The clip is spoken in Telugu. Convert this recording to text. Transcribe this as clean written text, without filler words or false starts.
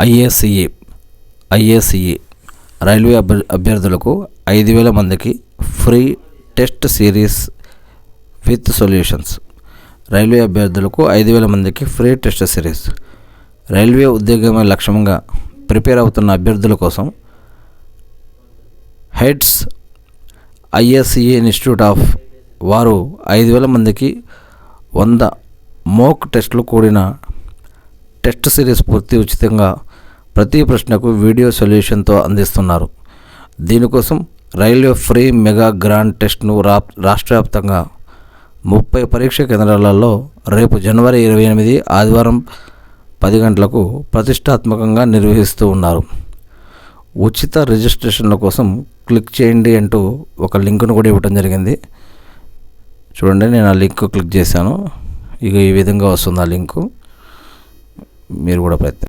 ఐఏసీఈ రైల్వే అభ్యర్థులకు 5,000 మందికి free test series with solutions. Railway అభ్యర్థులకు 5,000 మందికి ఫ్రీ టెస్ట్ సిరీస్. రైల్వే ఉద్యోగమే లక్ష్యంగా ప్రిపేర్ అవుతున్న అభ్యర్థుల కోసం హెడ్స్ ఐఏసీఈ ఇన్స్టిట్యూట్ ఆఫ్ వారు 5,000 మందికి 100 మోక్ టెస్టులు కూడిన టెస్ట్ సిరీస్ పూర్తి ఉచితంగా ప్రతి ప్రశ్నకు వీడియో సొల్యూషన్తో అందిస్తున్నారు. దీనికోసం రైల్వే ఫ్రీ మెగా గ్రాండ్ టెస్ట్ను రాష్ట్ర వ్యాప్తంగా 30 పరీక్షా కేంద్రాలలో రేపు జనవరి 28 ఆదివారం 10 గంటలకు ప్రతిష్టాత్మకంగా నిర్వహిస్తూ ఉన్నారు. ఉచిత రిజిస్ట్రేషన్ల కోసం క్లిక్ చేయండి అంటూ ఒక లింకును కూడా ఇవ్వడం జరిగింది. చూడండి, నేను ఆ లింక్ క్లిక్ చేశాను. ఇక ఈ విధంగా వస్తుంది ఆ లింకు. మీరు కూడా ప్రయత్నించండి.